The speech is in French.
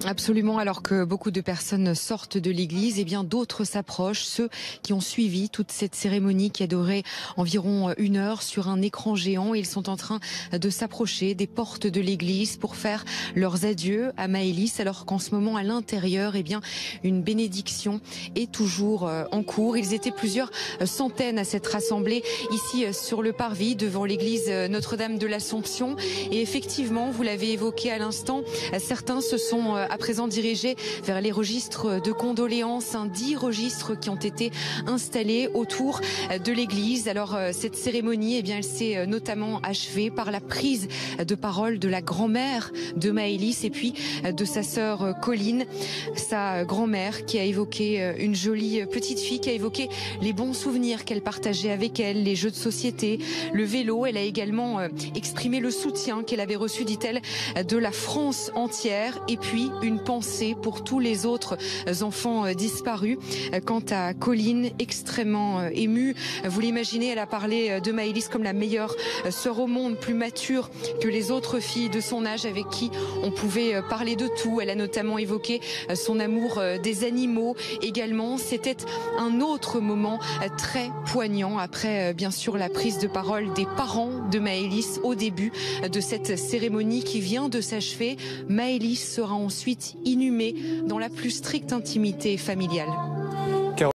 Absolument, alors que beaucoup de personnes sortent de l'église, et bien d'autres s'approchent, ceux qui ont suivi toute cette cérémonie qui a duré environ 1 heure sur un écran géant. Ils sont en train de s'approcher des portes de l'église pour faire leurs adieux à Maëlys, alors qu'en ce moment à l'intérieur, eh bien une bénédiction est toujours en cours. Ils étaient plusieurs centaines à s'être rassemblés ici sur le parvis devant l'église Notre-Dame de l'Assomption. Et effectivement, vous l'avez évoqué à l'instant, certains se sont à présent dirigés vers les registres de condoléances, 10 registres qui ont été installés autour de l'église. Alors cette cérémonie, eh bien, elle s'est notamment achevée par la prise de parole de la grand-mère de Maëlys et puis de sa sœur Colline, sa grand-mère qui a évoqué une jolie petite fille, qui a évoqué les bons souvenirs qu'elle partageait avec elle, les jeux de société, le vélo. Elle a également exprimé le soutien qu'elle avait reçu, dit-elle, de la France entière, et puis une pensée pour tous les autres enfants disparus. Quant à Colline, extrêmement émue, vous l'imaginez, elle a parlé de Maëlys comme la meilleure sœur au monde, plus mature que les autres filles de son âge avec qui on pouvait parler de tout. Elle a notamment évoqué son amour des animaux également. C'était un autre moment très poignant après bien sûr la prise de parole des parents de Maëlys au début de cette cérémonie qui vient de s'achever. Maëlys sera ensuite inhumée dans la plus stricte intimité familiale.